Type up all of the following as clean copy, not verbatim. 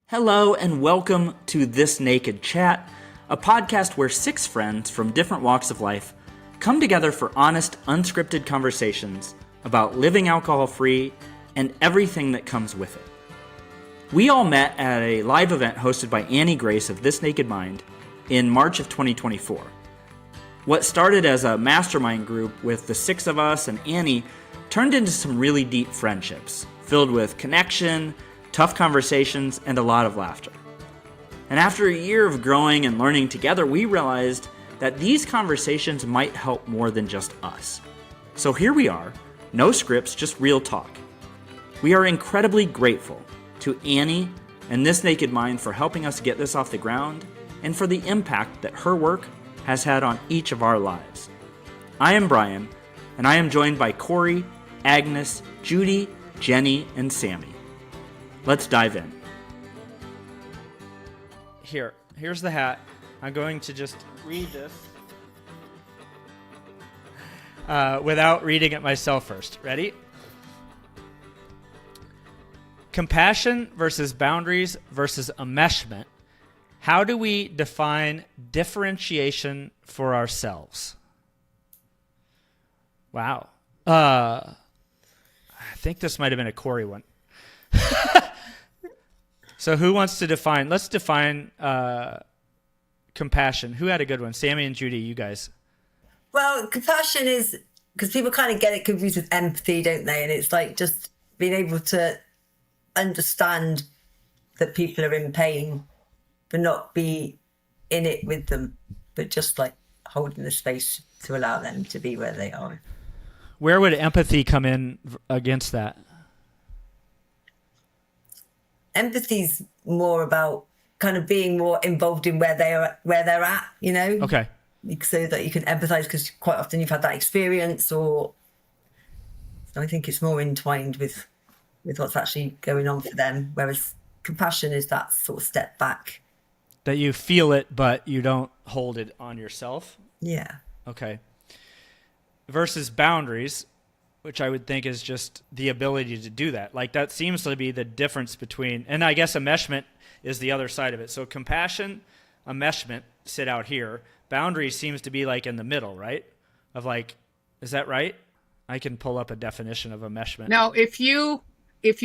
Hello and welcome to This Naked Chat, a podcast where six friends from different walks of life come together for honest, unscripted conversations about living alcohol-free and everything that comes with it. We all met at a live event hosted by Annie Grace of This Naked Mind in March of 2024. What started as a mastermind group with the six of us and Annie turned into some really deep friendships, filled with connection, tough conversations, and a lot of laughter. And after a year of growing and learning together, we realized that these conversations might help more than just us. So here we are, no scripts, just real talk. We are incredibly grateful to Annie and This Naked Mind for helping us get this off the ground and for the impact that her work has had on each of our lives. I am Brian, and I am joined by Kori, Agnes, Judi, Jenie, and Sammie. Let's dive in. Here's the hat. I'm going to just read this without reading it myself first. Ready? Compassion versus boundaries versus enmeshment. How do we define differentiation for ourselves? Wow. I think this might have been a Kori one. So who wants to define? Let's define compassion. Who had a good one? Sammie and Judi, you guys. Well, compassion is, because people kind of get it confused with empathy, don't they? And it's like just being able to understand that people are in pain, but not be in it with them, but just like holding the space to allow them to be where they are. Where would empathy come in against that? Empathy's more about kind of being more involved in where they're at, you know? Okay. So that you can empathize, because quite often you've had that experience, or so I think it's more entwined with what's actually going on for them. Whereas compassion is that sort of step back. That you feel it, but you don't hold it on yourself? Yeah. Okay. Versus boundaries, which I would think is just the ability to do that. Like that seems to be the difference between, and I guess enmeshment is the other side of it. So compassion, enmeshment sit out here. Boundaries seems to be like in the middle, right? Of like, is that right? I can pull up a definition of enmeshment. No, if you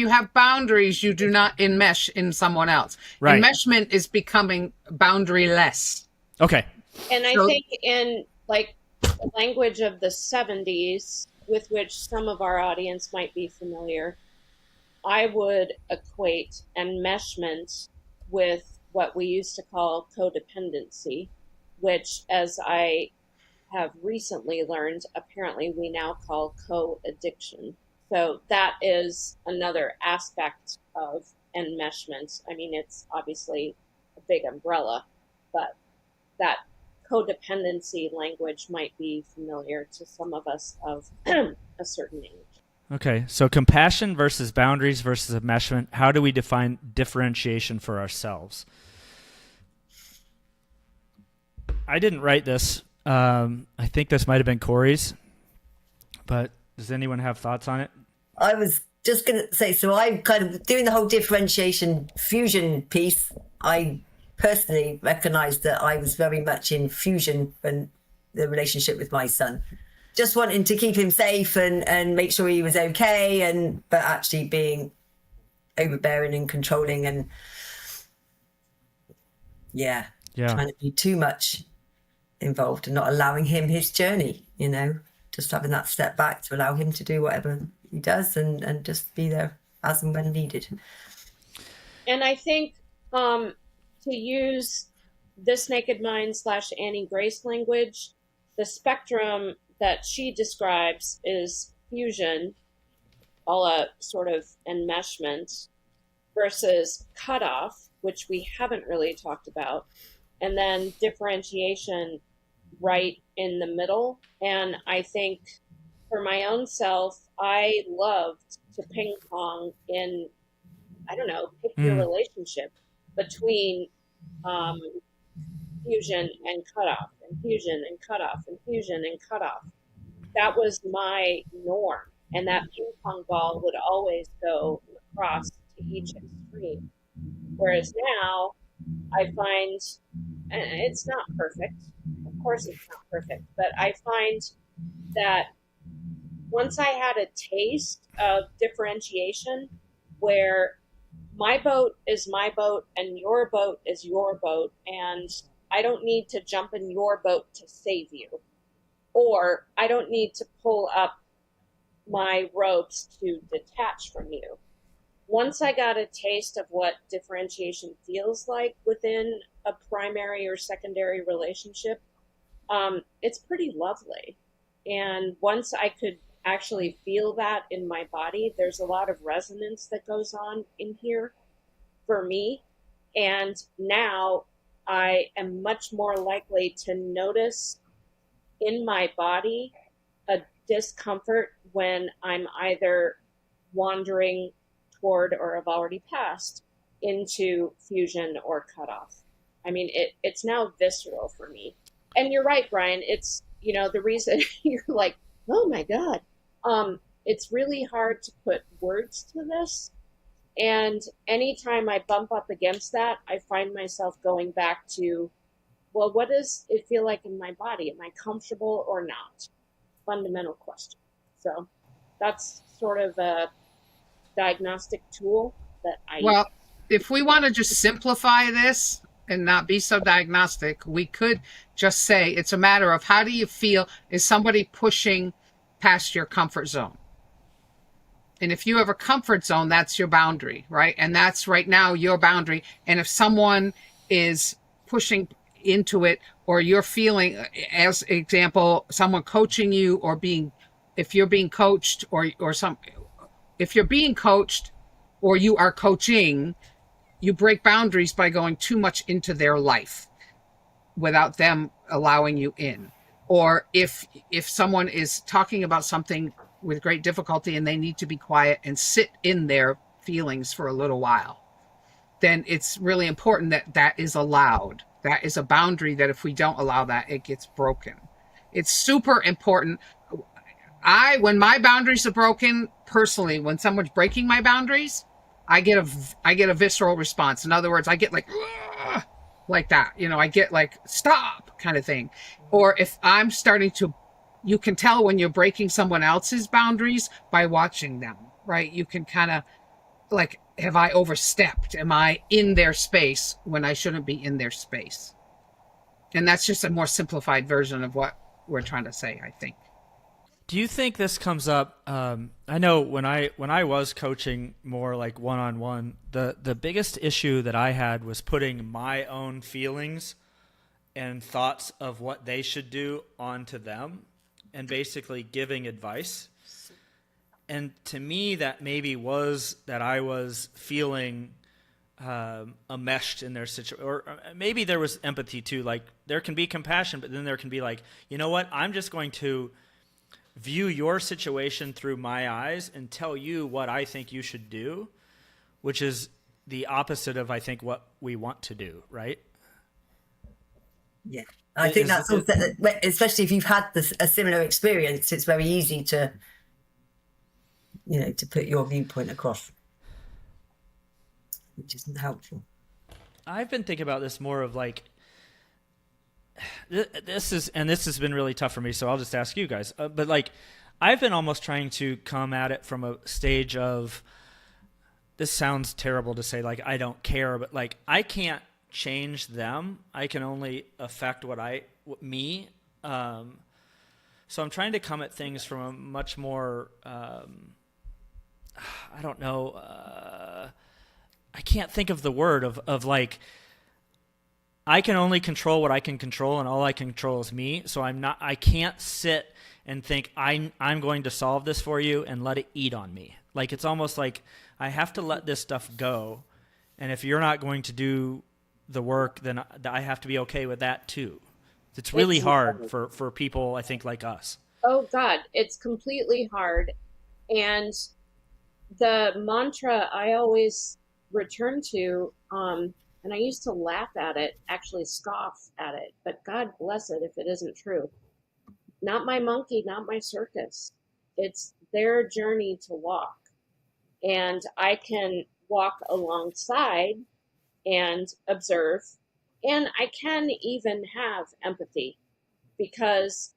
have boundaries, you do not enmesh in someone else. Right. Enmeshment is becoming boundary-less. Okay. And I think in like the language of the 70s, with which some of our audience might be familiar, I would equate enmeshment with what we used to call codependency, which, as I have recently learned, apparently we now call co-addiction. So that is another aspect of enmeshment. I mean, it's obviously a big umbrella, but that codependency language might be familiar to some of us of a certain age. Okay, so compassion versus boundaries versus enmeshment. How do we define differentiation for ourselves? I didn't write this. I think this might have been Kori's, but does anyone have thoughts on it? I was just going to say, so I'm kind of doing the whole differentiation fusion piece. I personally recognised that I was very much in fusion when the relationship with my son, just wanting to keep him safe and make sure he was okay, but actually being overbearing and controlling and trying to be too much involved and not allowing him his journey, you know, just having that step back to allow him to do whatever he does and just be there as and when needed. And I think to use This Naked Mind / Annie Grace language, the spectrum that she describes is fusion, a la sort of enmeshment, versus cutoff, which we haven't really talked about, and then differentiation right in the middle. And I think for my own self, I loved to ping pong in, I don't know, pick your relationship between fusion and cutoff, and fusion and cutoff, and fusion and cutoff. That was my norm. And that ping pong ball would always go across to each extreme. Whereas now I find, and it's not perfect, of course it's not perfect, but I find that once I had a taste of differentiation where my boat is my boat and your boat is your boat, and I don't need to jump in your boat to save you, or I don't need to pull up my ropes to detach from you. Once I got a taste of what differentiation feels like within a primary or secondary relationship, it's pretty lovely. And once I could actually feel that in my body, there's a lot of resonance that goes on in here for me. And now I am much more likely to notice in my body a discomfort when I'm either wandering toward or have already passed into fusion or cutoff. I mean, it's now visceral for me. And you're right, Brian. It's, the reason you're like, oh my God. It's really hard to put words to this. And anytime I bump up against that, I find myself going back to, well, what does it feel like in my body? Am I comfortable or not? Fundamental question. So that's sort of a diagnostic tool that I Well, if we want to just simplify this and not be so diagnostic, we could just say it's a matter of how do you feel? Is somebody pushing past your comfort zone? And if you have a comfort zone, that's your boundary, right? And that's right now your boundary. And if someone is pushing into it, or you're feeling, as example, someone coaching you, or if you're being coached, if you're being coached or you are coaching, you break boundaries by going too much into their life without them allowing you in. Or if someone is talking about something with great difficulty and they need to be quiet and sit in their feelings for a little while, then it's really important that is allowed. That is a boundary that if we don't allow that, it gets broken. It's super important. When my boundaries are broken, personally, when someone's breaking my boundaries, I get a visceral response. In other words, I get like that. I get like, stop kind of thing. Or if I'm starting to, you can tell when you're breaking someone else's boundaries by watching them, right? You can kind of like, have I overstepped? Am I in their space when I shouldn't be in their space? And that's just a more simplified version of what we're trying to say, I think. Do you think this comes up? I know when I was coaching more like one-on-one, the biggest issue that I had was putting my own feelings and thoughts of what they should do onto them and basically giving advice. And to me, that maybe was that I was feeling enmeshed in their situation, or maybe there was empathy too. Like there can be compassion, but then there can be like, you know what? I'm just going to view your situation through my eyes and tell you what I think you should do, which is the opposite of, I think, what we want to do, right? Yeah. I think that's something that, especially if you've had a similar experience, it's very easy to, to put your viewpoint across, which isn't helpful. I've been thinking about this more of like, this has been really tough for me, so I'll just ask you guys. But like, I've been almost trying to come at it from a stage of, this sounds terrible to say, like, I don't care, but like, I can't change them. I can only affect me. So I'm trying to come at things from a much more, I don't know, I can't think of the word of like, I can only control what I can control, and all I can control is me. So I can't sit and think I'm going to solve this for you and let it eat on me. Like, it's almost like I have to let this stuff go. And if you're not going to do the work, then I have to be okay with that too. It's really hard for people, I think, like us. Oh God, it's completely hard. And the mantra I always return to, and I used to laugh at it, actually scoff at it, but God bless it if it isn't true. Not my monkey, not my circus. It's their journey to walk. And I can walk alongside and observe. And I can even have empathy, because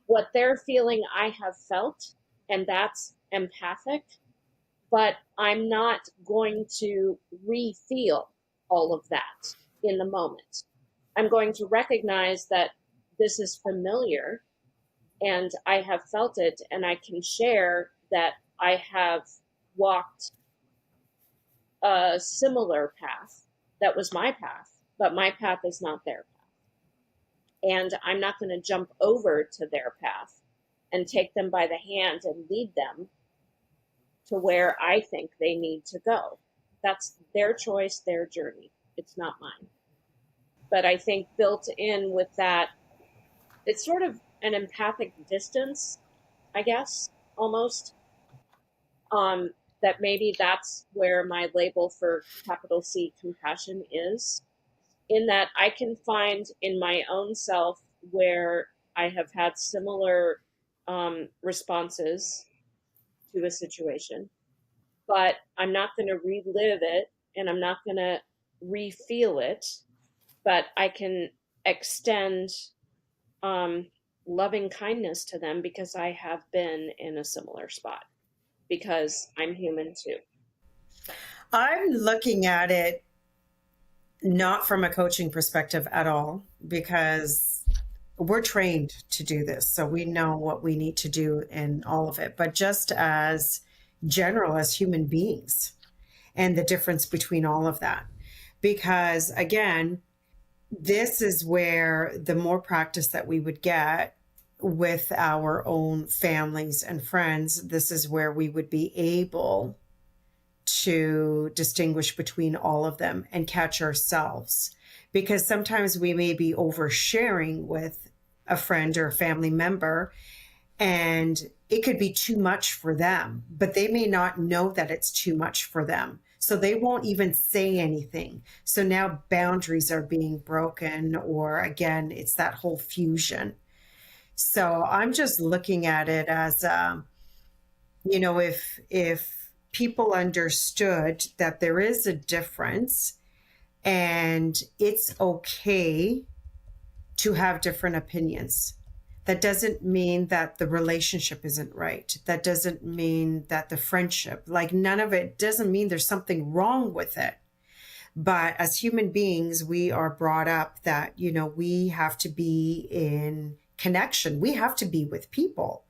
what they're feeling, I have felt, and that's empathic, but I'm not going to re-feel all of that in the moment. I'm going to recognize that this is familiar and I have felt it, and I can share that I have walked a similar path that was my path, but my path is not their path. And I'm not going to jump over to their path and take them by the hand and lead them to where I think they need to go. That's their choice, their journey. It's not mine. But I think built in with that, it's sort of an empathic distance, I guess, almost. That maybe that's where my label for capital C compassion is, in that I can find in my own self where I have had similar responses to a situation, but I'm not going to relive it and I'm not going to re-feel it, but I can extend loving kindness to them because I have been in a similar spot, because I'm human too. I'm looking at it not from a coaching perspective at all, because we're trained to do this. So we know what we need to do in all of it, but just as general as human beings and the difference between all of that. Because again, this is where the more practice that we would get with our own families and friends, this is where we would be able to distinguish between all of them and catch ourselves. Because sometimes we may be oversharing with a friend or a family member, and it could be too much for them, but they may not know that it's too much for them. So they won't even say anything. So now boundaries are being broken, or again, it's that whole fusion. So I'm just looking at it as, if people understood that there is a difference and it's okay to have different opinions. That doesn't mean that the relationship isn't right. That doesn't mean that the friendship, like none of it doesn't mean there's something wrong with it. But as human beings, we are brought up that, we have to be in connection. We have to be with people.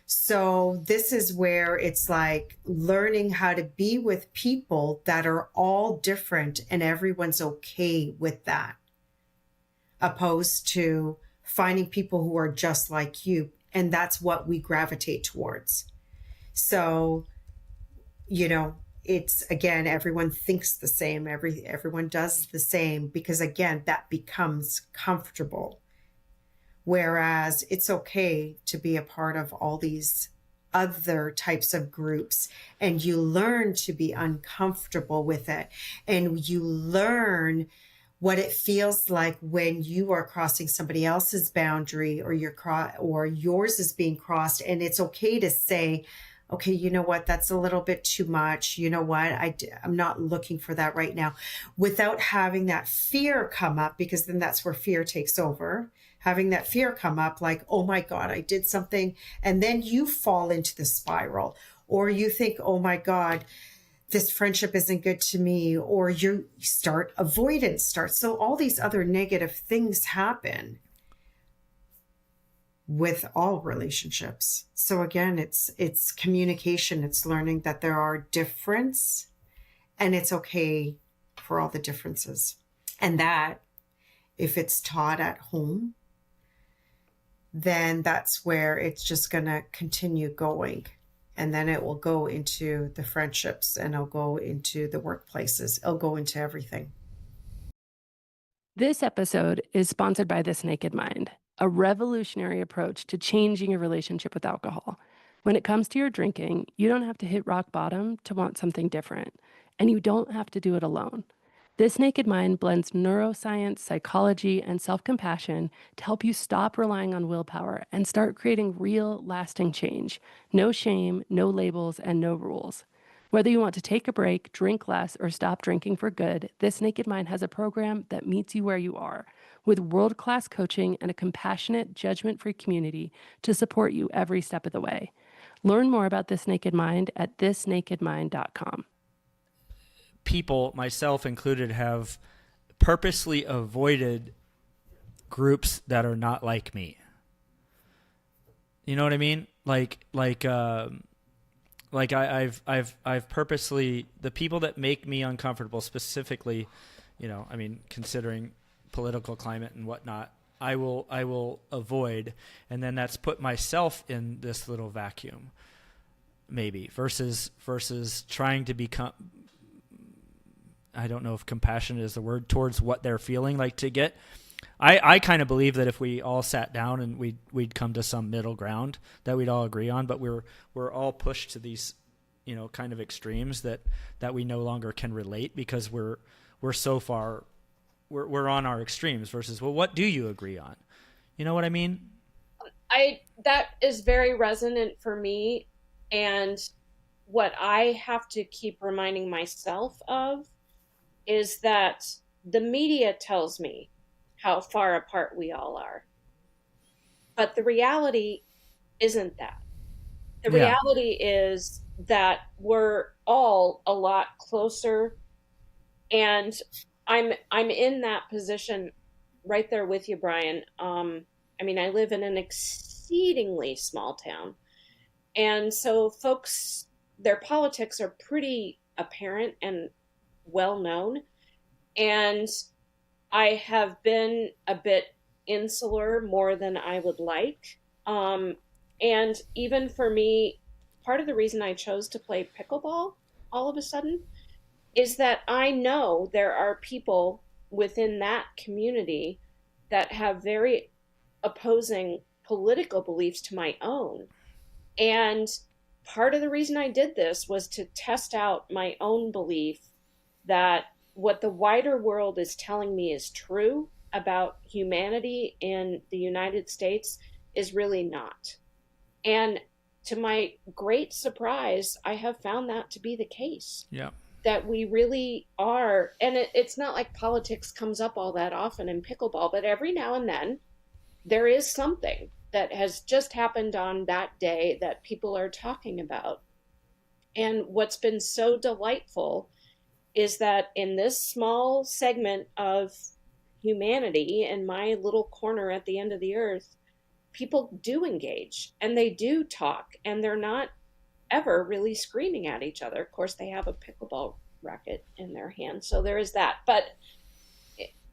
So this is where it's like learning how to be with people that are all different and everyone's okay with that, opposed to finding people who are just like you. And that's what we gravitate towards. So, it's again, everyone thinks the same. Everyone does the same, because again, that becomes comfortable. Whereas it's okay to be a part of all these other types of groups, and you learn to be uncomfortable with it, and you learn what it feels like when you are crossing somebody else's boundary, or yours is being crossed. And it's okay to say, okay, you know what, that's a little bit too much. You know what, I'm not looking for that right now, without having that fear come up, because then that's where fear takes over. Having that fear come up like, oh my God, I did something. And then you fall into the spiral, or you think, oh my God, this friendship isn't good to me, or you start avoidance starts. So all these other negative things happen with all relationships. So again, it's communication. It's learning that there are differences, and it's okay for all the differences. And that if it's taught at home, then that's where it's just going to continue going. And then it will go into the friendships, and it'll go into the workplaces. It'll go into everything. This episode is sponsored by This Naked Mind, a revolutionary approach to changing your relationship with alcohol. When it comes to your drinking, you don't have to hit rock bottom to want something different, and you don't have to do it alone. This Naked Mind blends neuroscience, psychology, and self-compassion to help you stop relying on willpower and start creating real, lasting change. No shame, no labels, and no rules. Whether you want to take a break, drink less, or stop drinking for good, This Naked Mind has a program that meets you where you are, with world-class coaching and a compassionate, judgment-free community to support you every step of the way. Learn more about This Naked Mind at thisnakedmind.com. People, myself included, have purposely avoided groups that are not like me. You know what I mean? I've purposely, the people that make me uncomfortable, specifically, considering political climate and whatnot, I will avoid, and then that's put myself in this little vacuum, maybe, versus trying to become, I don't know if compassionate is the word, towards what they're feeling, like to get. I kind of believe that if we all sat down and we'd come to some middle ground that we'd all agree on, but we're all pushed to these, kind of extremes that we no longer can relate, because we're so far, we're on our extremes versus, well, what do you agree on? You know what I mean? That is very resonant for me. And what I have to keep reminding myself of is that the media tells me how far apart we all are. But the reality isn't that. The reality is that we're all a lot closer. And I'm in that position right there with you, Brian. I live in an exceedingly small town. And so folks, their politics are pretty apparent and well known. And I have been a bit insular more than I would like. And even for me, part of the reason I chose to play pickleball all of a sudden is that I know there are people within that community that have very opposing political beliefs to my own. And part of the reason I did this was to test out my own belief that what the wider world is telling me is true about humanity in the United States is really not. And to my great surprise, I have found that to be the case. Yeah. That we really are. And it's not like politics comes up all that often in pickleball, but every now and then there is something that has just happened on that day that people are talking about. And what's been so delightful is that in this small segment of humanity, in my little corner at the end of the earth, people do engage and they do talk, and they're not ever really screaming at each other. Of course, they have a pickleball racket in their hand, so there is that. But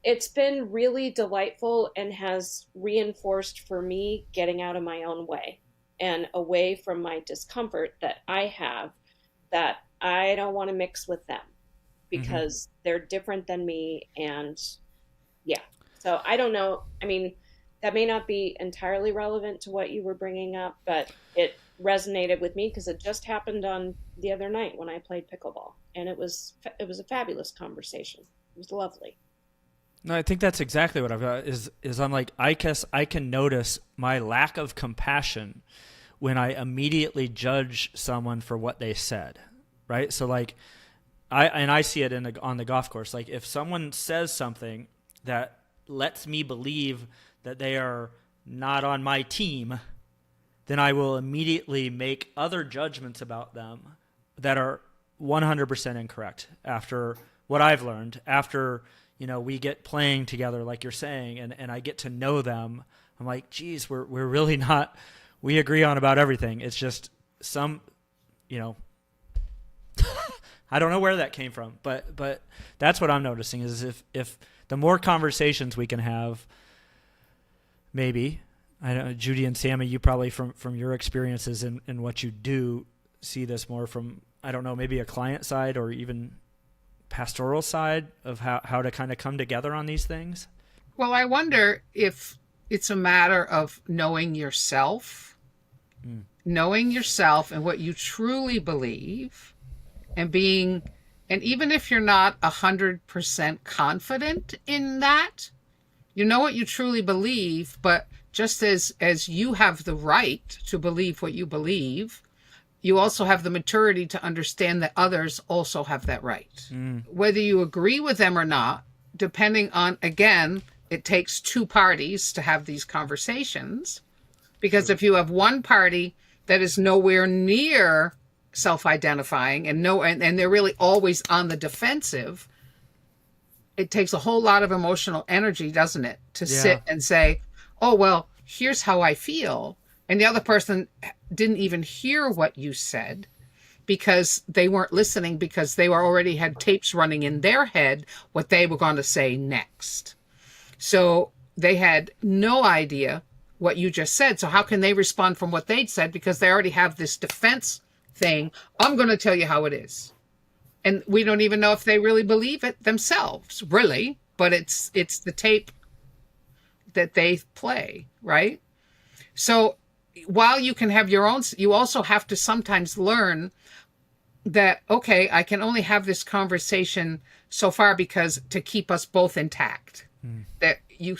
it's been really delightful and has reinforced for me getting out of my own way and away from my discomfort that I have, that I don't want to mix with them because they're different than me. And yeah, so I don't know. That may not be entirely relevant to what you were bringing up, but it resonated with me because it just happened on the other night when I played pickleball, and it was a fabulous conversation. It was lovely. No, I think that's exactly what I've got is I'm like, I guess I can notice my lack of compassion when I immediately judge someone for what they said, right? So like, I see it on the golf course. Like if someone says something that lets me believe that they are not on my team, then I will immediately make other judgments about them that are 100% incorrect after what I've learned, after, we get playing together, like you're saying, and I get to know them. I'm like, geez, we're really not, we agree on about everything. It's just some, I don't know where that came from, but that's what I'm noticing is if the more conversations we can have, maybe, I don't know, Judi and Sammie, you probably from your experiences and what you do see this more from, I don't know, maybe a client side or even pastoral side of how to kind of come together on these things. Well, I wonder if it's a matter of knowing yourself and what you truly believe, and even if you're not 100% confident in that, you know what you truly believe, but just as you have the right to believe what you believe, you also have the maturity to understand that others also have that right. Whether you agree with them or not, depending on, again, it takes two parties to have these conversations. Because if you have one party that is nowhere near self-identifying and they're really always on the defensive, it takes a whole lot of emotional energy, doesn't it, to sit and say, oh, well, here's how I feel. And the other person didn't even hear what you said because they weren't listening, because they were already had tapes running in their head what they were going to say next. So they had no idea what you just said. So how can they respond from what they'd said? Because they already have this defense thing. I'm going to tell you how it is. And we don't even know if they really believe it themselves, really. But it's the tape that they play, right? So while you can have your own, you also have to sometimes learn that, okay, I can only have this conversation so far because to keep us both intact. That you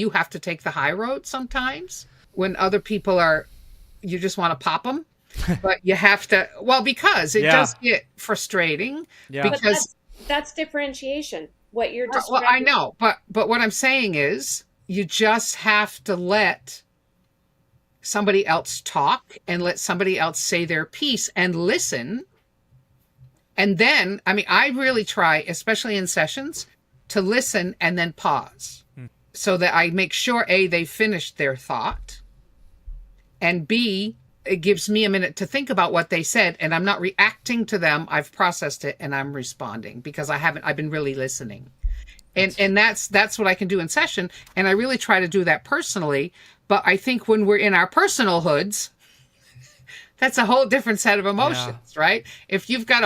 have to take the high road sometimes when other people are, you just want to pop them, but you have to, well, because it does get frustrating. Because that's differentiation. What you're describing. Well, I know, but what I'm saying is you just have to let somebody else talk and let somebody else say their piece and listen. And then, I mean, I really try, especially in sessions, to listen and then pause so that I make sure, A, they finished their thought, and B, it gives me a minute to think about what they said, and I'm not reacting to them. I've processed it and I'm responding because I've been really listening. And that's what I can do in session. And I really try to do that personally. But I think when we're in our personal hoods, that's a whole different set of emotions, right? If you've got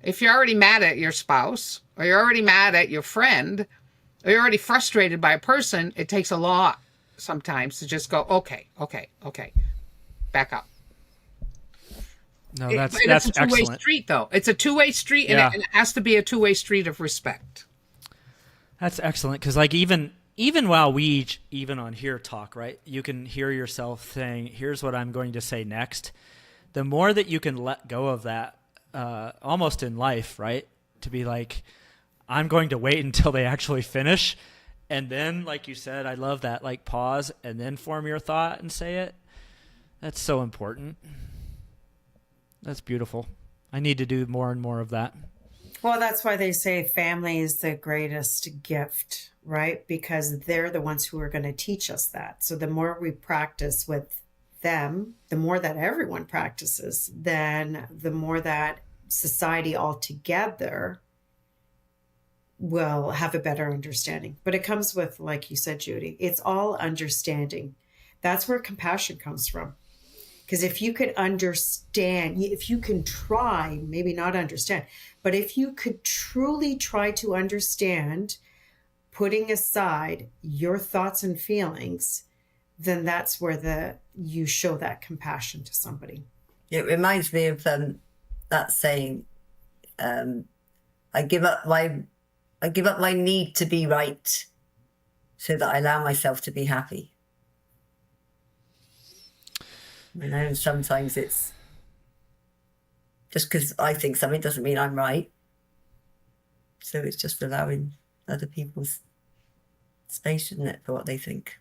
if you're already mad at your spouse, or you're already mad at your friend, or you're already frustrated by a person, it takes a lot sometimes to just go, okay, back up. No, that's it's a two-way excellent. street, though. It's a two-way street, and it has to be a two-way street of respect. That's excellent, because like even while we even on here talk, right, you can hear yourself saying, here's what I'm going to say next. The more that you can let go of that, almost in life, right, to be like, I'm going to wait until they actually finish, and then, like you said, I love that, like, pause and then form your thought and say it. That's so important. That's beautiful. I need to do more and more of that. Well, that's why they say family is the greatest gift, right? Because they're the ones who are going to teach us that. So the more we practice with them, the more that everyone practices, then the more that society altogether will have a better understanding. But it comes with, like you said, Judi, it's all understanding. That's where compassion comes from. Because if you could understand, if you can try, maybe not understand, but if you could truly try to understand, putting aside your thoughts and feelings, then that's where you show that compassion to somebody. It reminds me of that saying, I give up my need to be right so that I allow myself to be happy. You know, sometimes it's just because I think something doesn't mean I'm right. So it's just allowing other people's space, isn't it, for what they think.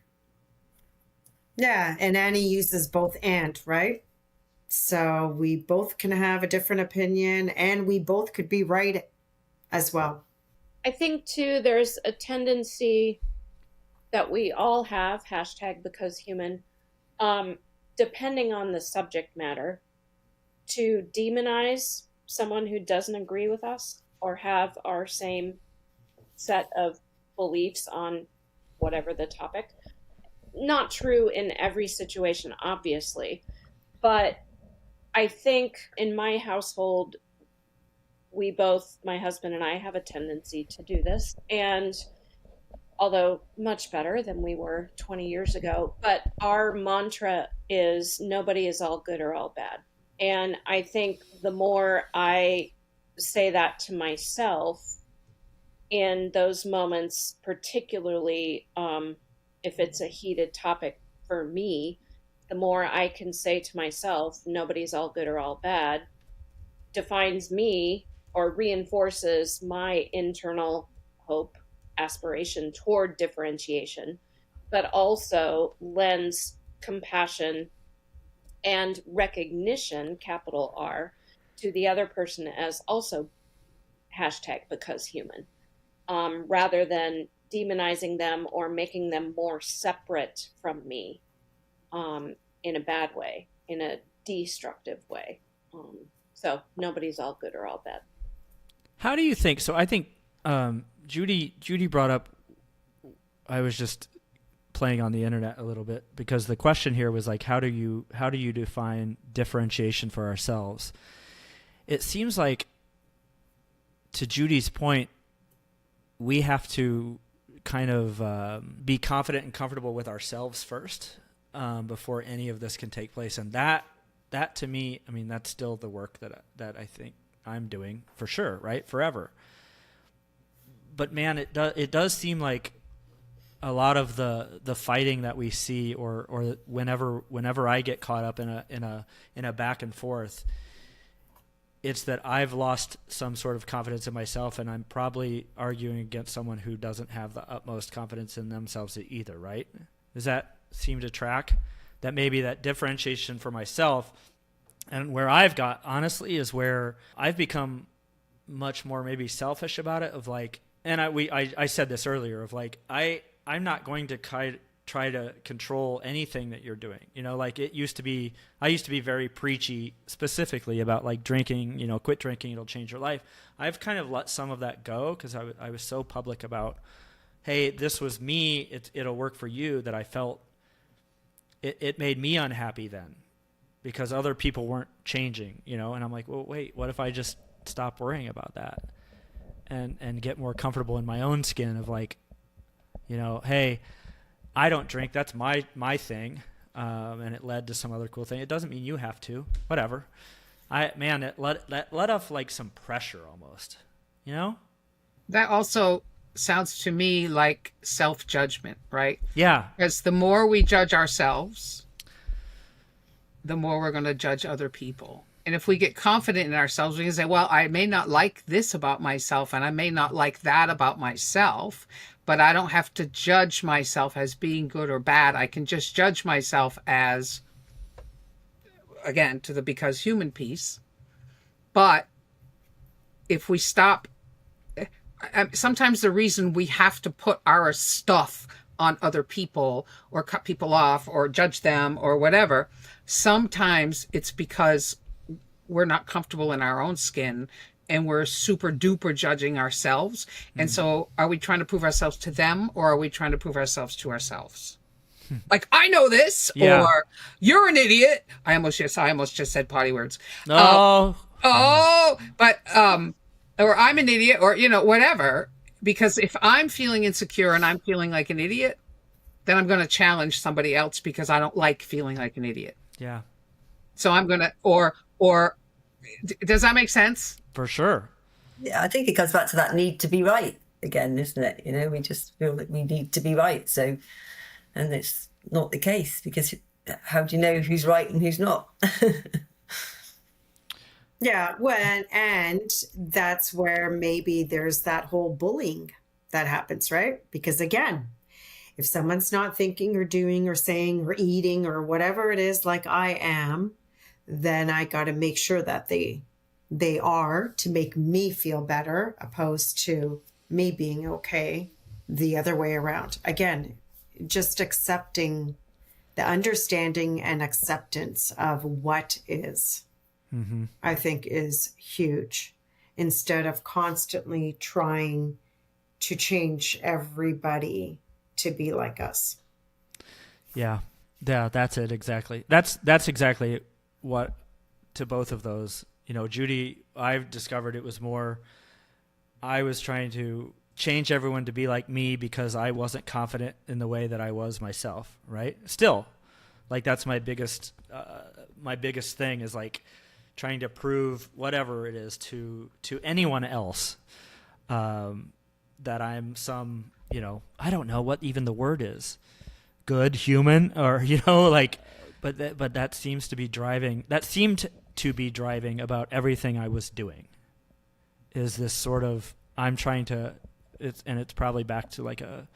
Yeah, and Annie uses both and, right? So we both can have a different opinion and we both could be right as well. I think, too, there's a tendency that we all have, #BecauseHuman, depending on the subject matter, to demonize someone who doesn't agree with us or have our same set of beliefs on whatever the topic. Not true in every situation, obviously, but I think in my household, we both, my husband and I, have a tendency to do this, and although much better than we were 20 years ago, but our mantra is nobody is all good or all bad. And I think the more I say that to myself in those moments, particularly if it's a heated topic for me, the more I can say to myself, nobody's all good or all bad, defines me or reinforces my internal hope, aspiration toward differentiation, but also lends compassion and recognition, capital R, to the other person as also hashtag because human, rather than demonizing them or making them more separate from me, in a bad way, in a destructive way. So nobody's all good or all bad. How do you think? So I think Judi brought up, I was just playing on the internet a little bit because the question here was like, how do you define differentiation for ourselves? It seems like, to Judi's point, we have to kind of be confident and comfortable with ourselves first before any of this can take place. And that to me, I mean, that's still the work that I think I'm doing for sure, right? Forever. But man, it does seem like a lot of the fighting that we see, or whenever I get caught up in a back and forth, it's that I've lost some sort of confidence in myself, and I'm probably arguing against someone who doesn't have the utmost confidence in themselves either, right? Does that seem to track? That maybe that differentiation for myself, and where I've got, honestly, is where I've become much more maybe selfish about it, of like, and I said this earlier, of like, I'm not going to try to control anything that you're doing. You know, like I used to be very preachy specifically about like drinking, you know, quit drinking, it'll change your life. I've kind of let some of that go because I was so public about, hey, this was me, it'll work for you, that I felt it made me unhappy then because other people weren't changing, you know, and I'm like, well, wait, what if I just stop worrying about that and get more comfortable in my own skin of like, you know, hey, I don't drink. That's my thing, and it led to some other cool thing. It doesn't mean you have to. Whatever. It let off like some pressure almost. You know. That also sounds to me like self-judgment, right? Yeah. Because the more we judge ourselves, the more we're going to judge other people. And if we get confident in ourselves, we can say, well, I may not like this about myself, and I may not like that about myself, but I don't have to judge myself as being good or bad. I can just judge myself as, again, to the because human piece. But if we stop, sometimes the reason we have to put our stuff on other people or cut people off or judge them or whatever, sometimes it's because we're not comfortable in our own skin and we're super duper judging ourselves. And so are we trying to prove ourselves to them, or are we trying to prove ourselves to ourselves? Like, I know this, or you're an idiot. I almost just said potty words. No. But or I'm an idiot, or, you know, whatever. Because if I'm feeling insecure and I'm feeling like an idiot, then I'm going to challenge somebody else because I don't like feeling like an idiot. Yeah. So I'm going to, or does that make sense? For sure. Yeah, I think it comes back to that need to be right again, isn't it? You know, we just feel that we need to be right. So, and it's not the case, because how do you know who's right and who's not? Yeah, well, and that's where maybe there's that whole bullying that happens, right? Because again, if someone's not thinking or doing or saying or eating or whatever it is like I am, then I got to make sure that they are, to make me feel better, opposed to me being okay the other way around. Again, just accepting the understanding and acceptance of what is, I think, is huge, instead of constantly trying to change everybody to be like us. Yeah, that's it exactly. That's exactly what, to both of those. You know, Judi, I've discovered it was more, I was trying to change everyone to be like me because I wasn't confident in the way that I was myself, right? Still, like, that's my biggest thing, is like trying to prove whatever it is to anyone else, that I'm some, you know, I don't know what even the word is, good human, or, you know, like, but that seems to be driving. That seemed to be driving about everything I was doing. Is this sort of I'm trying to, it's probably back to like a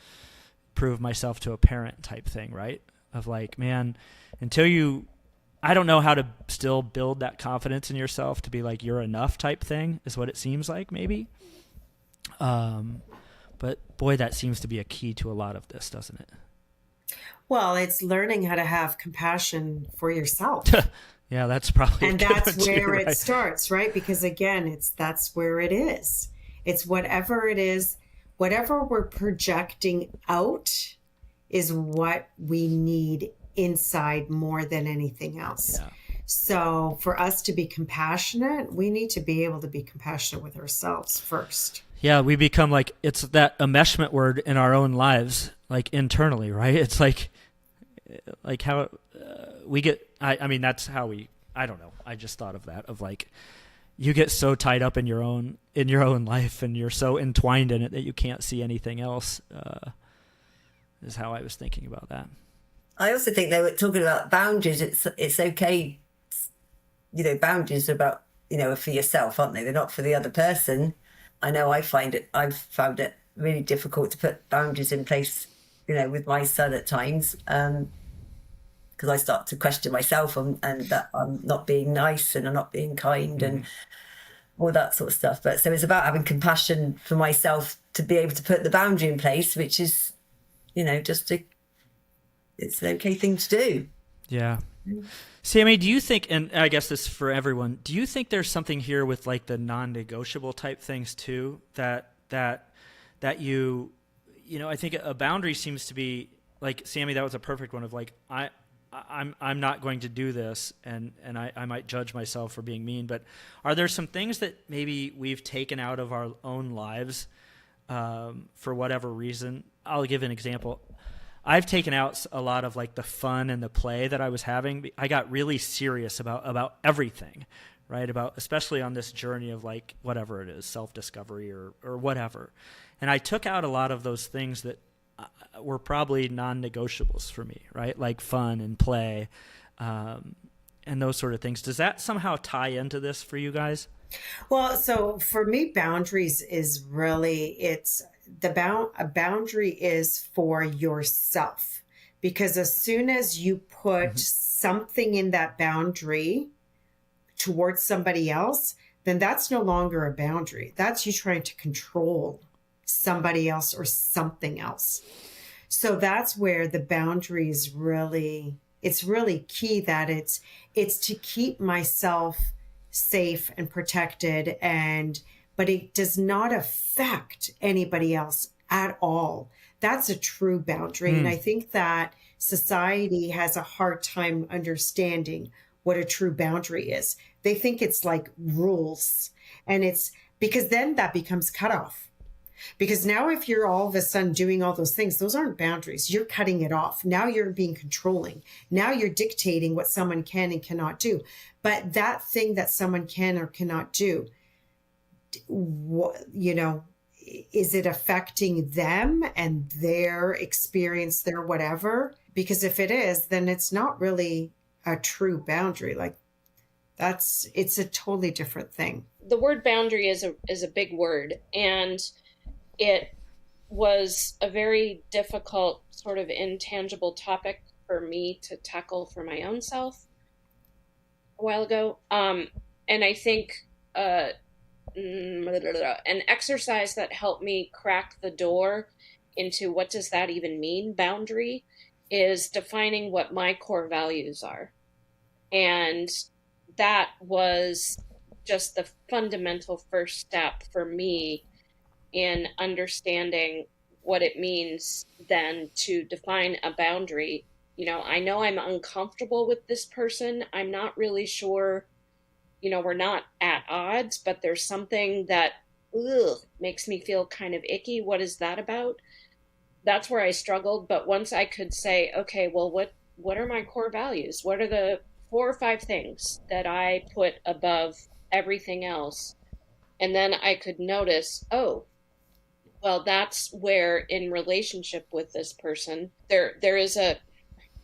prove myself to a parent type thing, right? Of like, man, I don't know how to still build that confidence in yourself to be like you're enough type thing is what it seems like maybe. But boy, that seems to be a key to a lot of this, doesn't it? Well, it's learning how to have compassion for yourself. Yeah, that's probably and a good that's one too, where right? it starts, right? Because again, that's where it is. It's whatever it is, whatever we're projecting out is what we need inside more than anything else. Yeah. So for us to be compassionate, we need to be able to be compassionate with ourselves first. Yeah, we become like, it's that enmeshment word in our own lives, like internally, right? It's like how we get, I mean, that's how I don't know. I just thought of that, of like, you get so tied up in your own life and you're so entwined in it that you can't see anything else, is how I was thinking about that. I also think they were talking about boundaries. It's okay, boundaries are about, for yourself, aren't they? They're not for the other person. I know I've found it really difficult to put boundaries in place, with my son at times, because I start to question myself and that I'm not being nice and I'm not being kind and all that sort of stuff. But so it's about having compassion for myself to be able to put the boundary in place, which is, it's an okay thing to do. Yeah. Sammie, do you think, and I guess this is for everyone, do you think there's something here with like the non-negotiable type things too, that you I think a boundary seems to be like, Sammie, that was a perfect one of like, I'm not going to do this, and I might judge myself for being mean, but are there some things that maybe we've taken out of our own lives for whatever reason? I'll give an example. I've taken out a lot of like the fun and the play that I was having. I got really serious about everything, right? About, especially on this journey of like whatever it is, self-discovery or whatever. And I took out a lot of those things that were probably non-negotiables for me, right? Like fun and play, and those sort of things. Does that somehow tie into this for you guys? Well, so for me, boundaries is really, a boundary is for yourself, because as soon as you put something in that boundary towards somebody else, then that's no longer a boundary. That's you trying to control somebody else or something else. So that's where the boundaries really, it's really key that it's to keep myself safe and protected, but it does not affect anybody else at all. That's a true boundary. And I think that society has a hard time understanding what a true boundary is. They think it's like rules, and it's because then that becomes cutoff. Because now if you're all of a sudden doing all those things, those aren't boundaries. You're cutting it off. Now you're being controlling. Now you're dictating what someone can and cannot do. But that thing that someone can or cannot do, is it affecting them and their experience, their whatever? Because if it is, then it's not really a true boundary. Like it's a totally different thing. The word boundary is a big word, and it was a very difficult sort of intangible topic for me to tackle for my own self a while ago. And I think an exercise that helped me crack the door into what does that even mean, boundary, is defining what my core values are. And that was just the fundamental first step for me in understanding what it means then to define a boundary. I know I'm uncomfortable with this person. I'm not really sure, we're not at odds, but there's something that makes me feel kind of icky. What is that about? That's where I struggled. But once I could say, okay, well, what are my core values? What are the 4 or 5 things that I put above everything else? And then I could notice, well, that's where in relationship with this person, there is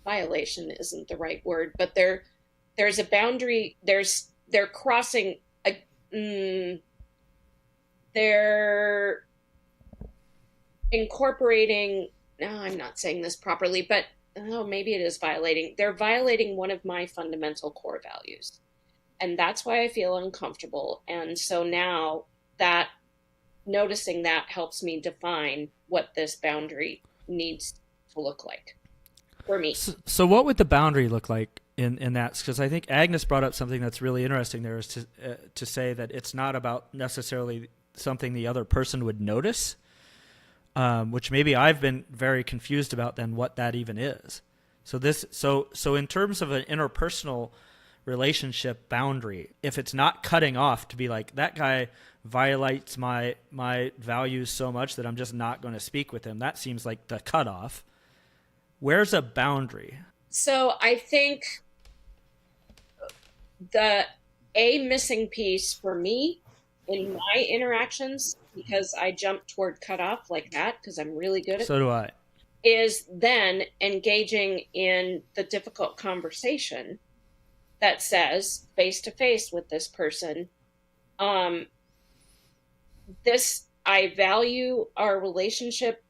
violation isn't the right word, but there's a boundary. They're crossing they're incorporating, no, I'm not saying this properly, but maybe it is violating. They're violating one of my fundamental core values. And that's why I feel uncomfortable. And so now that noticing that helps me define what this boundary needs to look like for me. So what would the boundary look like in that? Because I think Agnes brought up something that's really interesting there, is to say that it's not about necessarily something the other person would notice, which maybe I've been very confused about then what that even is. So in terms of an interpersonal relationship boundary, if it's not cutting off to be like, that guy violates my values so much that I'm just not going to speak with him, that seems like the cutoff. Where's a boundary? So I think the missing piece for me in my interactions, because I jump toward cutoff like that, because I'm really good at it. So do I. Is then engaging in the difficult conversation that says, face to face with this person, I value our relationship.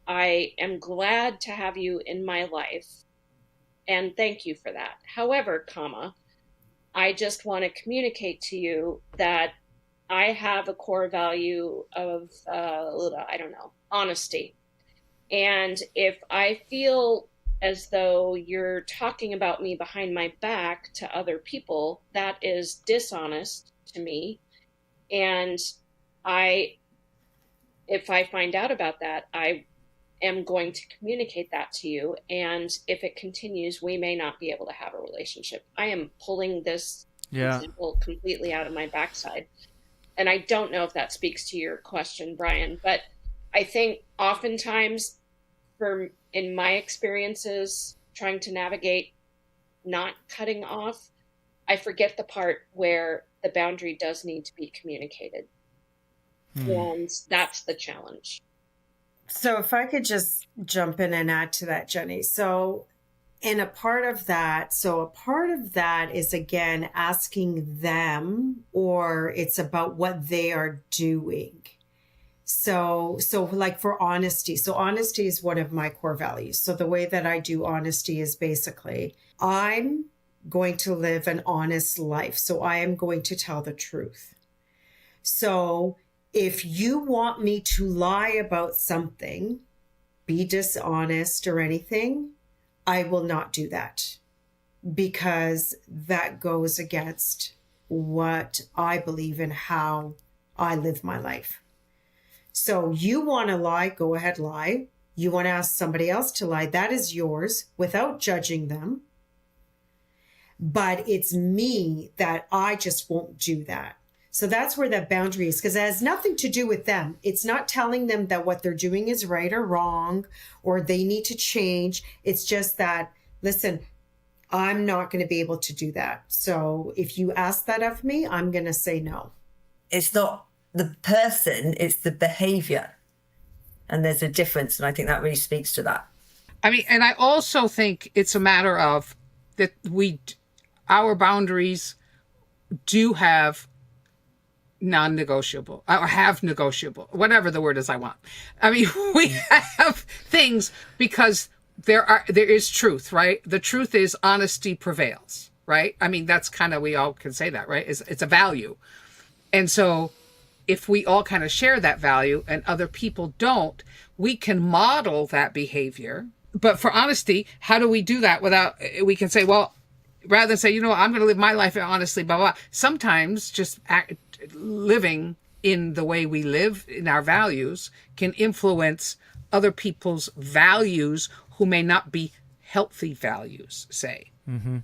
I am glad to have you in my life, and thank you for that. However, I just want to communicate to you that I have a core value of, honesty. And if I feel as though you're talking about me behind my back to other people, that is dishonest to me. And if I find out about that, I am going to communicate that to you. And if it continues, we may not be able to have a relationship. I am pulling this example completely out of my backside. And I don't know if that speaks to your question, Brian, but I think oftentimes in my experiences trying to navigate not cutting off, I forget the part where the boundary does need to be communicated. And that's the challenge. So if I could just jump in and add to that, Jenny. So a part of that is, again, asking them, or it's about what they are doing. So like for honesty. So honesty is one of my core values. So the way that I do honesty is basically, I'm going to live an honest life. So I am going to tell the truth. So if you want me to lie about something, be dishonest or anything, I will not do that, because that goes against what I believe in, how I live my life. So you want to lie, go ahead, lie. You want to ask somebody else to lie, that is yours, without judging them. But it's me that I just won't do that. So that's where that boundary is, because it has nothing to do with them. It's not telling them that what they're doing is right or wrong, or they need to change. It's just that, listen, I'm not going to be able to do that. So if you ask that of me, I'm going to say no. It's not the person, it's the behavior. And there's a difference. And I think that really speaks to that. I mean, and I also think it's a matter of that our boundaries do have non-negotiable or have negotiable, whatever the word is I want. I mean, we have things because there is truth, right? The truth is honesty prevails, right? I mean, that's kind of, we all can say that, right? It's a value. And so if we all kind of share that value and other people don't, we can model that behavior. But for honesty, how do we do that without, we can say, well, rather than say, I'm going to live my life honestly, blah, blah. Sometimes just living in the way we live in our values can influence other people's values who may not be healthy values, say. Mm-hmm.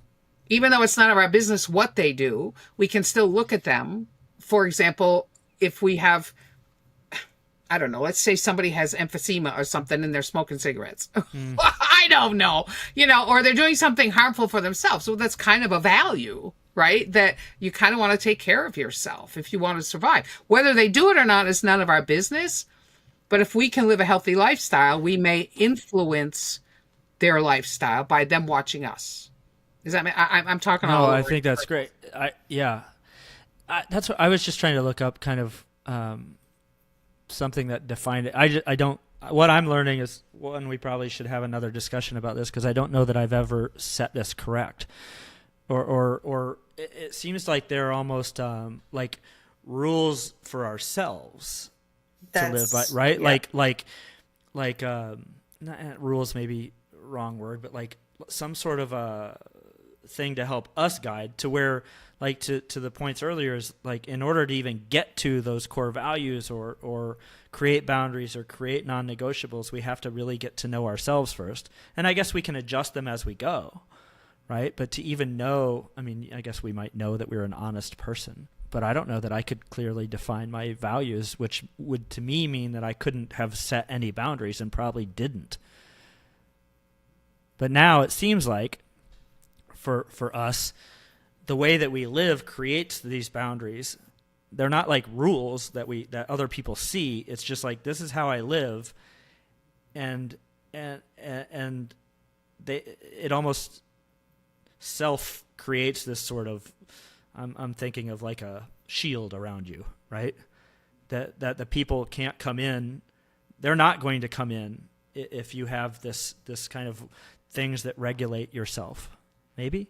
Even though it's none of our business what they do, we can still look at them. For example, if we have, I don't know, let's say somebody has emphysema or something and they're smoking cigarettes. I don't know, or they're doing something harmful for themselves. So that's kind of a value, right? That you kind of want to take care of yourself if you want to survive. Whether they do it or not is none of our business. But if we can live a healthy lifestyle, we may influence their lifestyle by them watching us. Does that mean I'm talking? No, all I over think that's great. That's what I was just trying to look up, kind of something that defined it. I don't. What I'm learning is, one, we probably should have another discussion about this, because I don't know that I've ever set this correct, or it seems like they're almost like rules for ourselves to live by, right? Yeah. Like not rules, maybe wrong word, but like some sort of a thing to help us guide to where, like, to the points earlier, is like, in order to even get to those core values or create boundaries or create non-negotiables, we have to really get to know ourselves first. And I guess we can adjust them as we go, right? But to even know, I mean, I guess we might know that we're an honest person, but I don't know that I could clearly define my values, which would to me mean that I couldn't have set any boundaries, and probably didn't. But now it seems like for us, the way that we live creates these boundaries. They're not like rules that other people see. It's just like, this is how I live, and it almost self creates this sort of, I'm thinking of like a shield around you, right? That the people can't come in. They're not going to come in if you have this kind of things that regulate yourself. Maybe?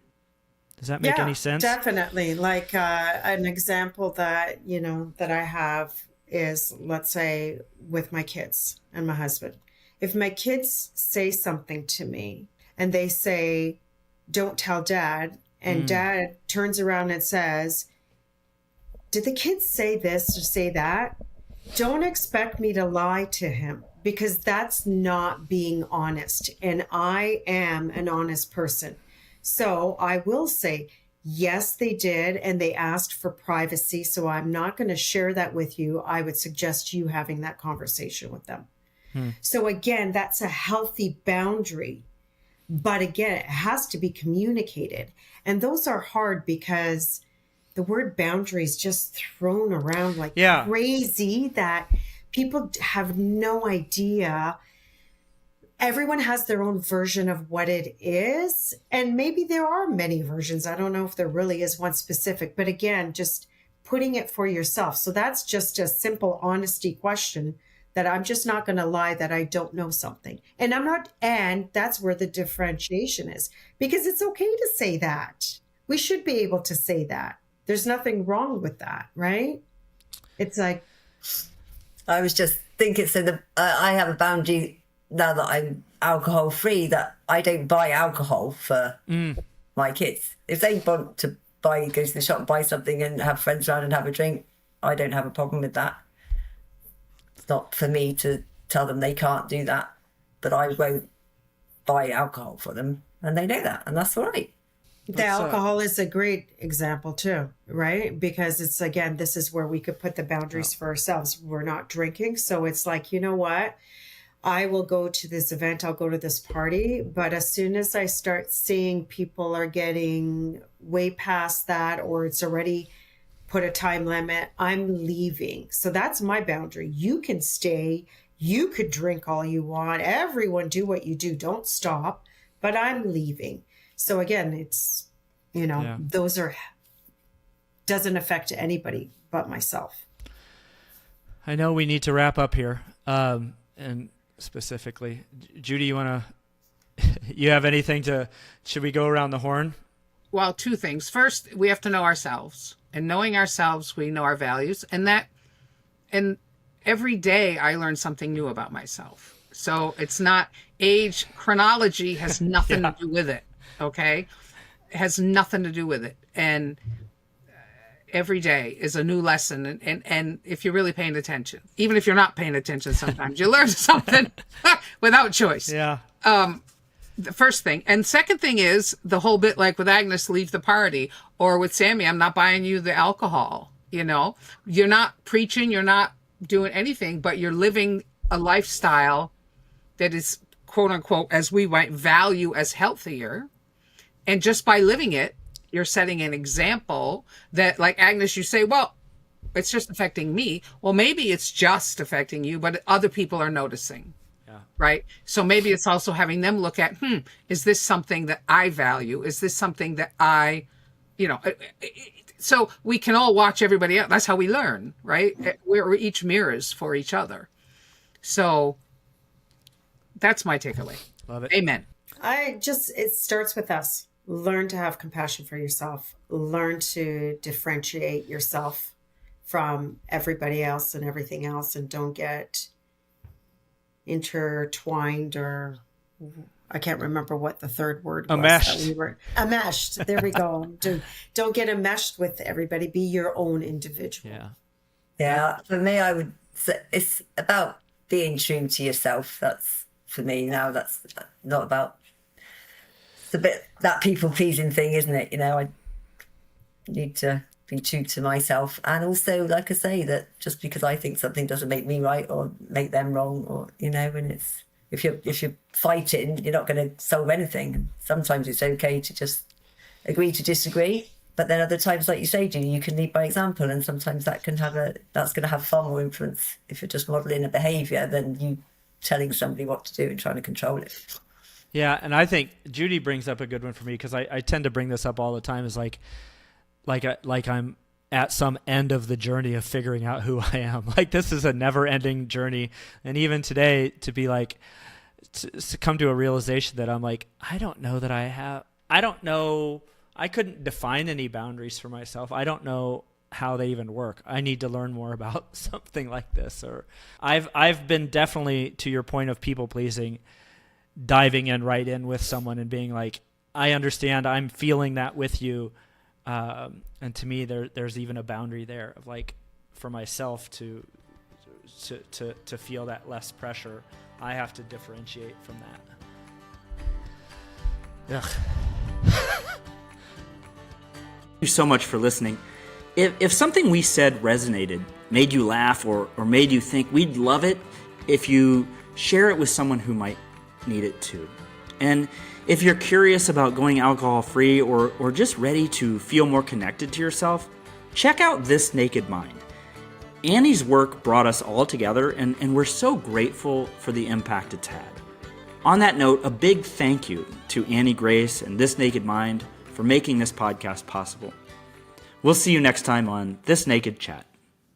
Does that make any sense? Definitely. Like an example that, that I have is, let's say, with my kids and my husband. If my kids say something to me and they say, "Don't tell Dad," and Dad turns around and says, "Did the kids say this or say that?" Don't expect me to lie to him, because that's not being honest. And I am an honest person. So I will say, yes, they did. And they asked for privacy. So I'm not going to share that with you. I would suggest you having that conversation with them. So again, that's a healthy boundary. But again, it has to be communicated. And those are hard, because the word boundary is just thrown around like crazy, that people have no idea. Everyone has their own version of what it is. And maybe there are many versions. I don't know if there really is one specific. But again, just putting it for yourself. So that's just a simple honesty question, that I'm just not going to lie that I don't know something. And that's where the differentiation is, because it's okay to say that. We should be able to say that. There's nothing wrong with that, right? It's like, I was just thinking, so I have a boundary now that I'm alcohol free, that I don't buy alcohol for my kids. If they want to go to the shop and buy something and have friends around and have a drink, I don't have a problem with that. It's not for me to tell them they can't do that, but I won't buy alcohol for them, and they know that, and that's all right. The alcohol is a great example too, right? Because it's, again, this is where we could put the boundaries for ourselves. We're not drinking. So it's like, you know what? I will go to this event. I'll go to this party. But as soon as I start seeing people are getting way past that, or it's already put a time limit, I'm leaving. So that's my boundary. You can stay. You could drink all you want. Everyone do what you do. Don't stop. But I'm leaving. So again, it's, those doesn't affect anybody but myself. I know we need to wrap up here. And specifically, Judi, you have anything should we go around the horn? Well, two things. First, we have to know ourselves, and knowing ourselves, we know our values, and every day I learn something new about myself. So it's not age, chronology has nothing to do with it. Okay. It has nothing to do with it. And every day is a new lesson. And if you're really paying attention, even if you're not paying attention, sometimes you learn something without choice. Yeah. The first thing. And second thing is the whole bit, like with Agnes, leave the party, or with Sammie, I'm not buying you the alcohol. You're not preaching, you're not doing anything, but you're living a lifestyle that is, quote unquote, as we might value as healthier. And just by living it, you're setting an example that, like Agnes, you say, well, it's just affecting me. Well, maybe it's just affecting you, but other people are noticing. Right. So maybe it's also having them look at, is this something that I value? Is this something that I, so we can all watch everybody else. That's how we learn, right? We're each mirrors for each other. So that's my takeaway. Love it. Amen. It starts with us. Learn to have compassion for yourself. Learn to differentiate yourself from everybody else and everything else, and don't get intertwined, or I can't remember what the third word was. Enmeshed. There we go. Don't get enmeshed with everybody. Be your own individual. Yeah. For me, I would say it's about being true to yourself. That's for me now. That's not about. It's a bit that people pleasing thing, isn't it? I need to be true to myself, and also, like I say, that just because I think something doesn't make me right or make them wrong, or and it's if you're fighting, you're not going to solve anything. Sometimes it's okay to just agree to disagree, but then other times, like you say, Judi, you can lead by example, and sometimes that's going to have far more influence if you're just modelling a behaviour than you telling somebody what to do and trying to control it. Yeah, and I think Judi brings up a good one for me, because I tend to bring this up all the time, is like I'm at some end of the journey of figuring out who I am. Like, this is a never-ending journey, and even today, to be like, to come to a realization that I'm like, I don't know, I couldn't define any boundaries for myself. I don't know how they even work. I need to learn more about something like this. Or I've been definitely, to your point of people pleasing, diving right in with someone and being like, I understand, I'm feeling that with you. And to me, there's even a boundary there of, like, for myself to feel that less pressure, I have to differentiate from that. Thank you so much for listening. If something we said resonated, made you laugh, or made you think, we'd love it if you share it with someone who might need it too. And if you're curious about going alcohol-free, or just ready to feel more connected to yourself, check out This Naked Mind. Annie's work brought us all together, and we're so grateful for the impact it's had. On that note, a big thank you to Annie Grace and This Naked Mind for making this podcast possible. We'll see you next time on This Naked Chat.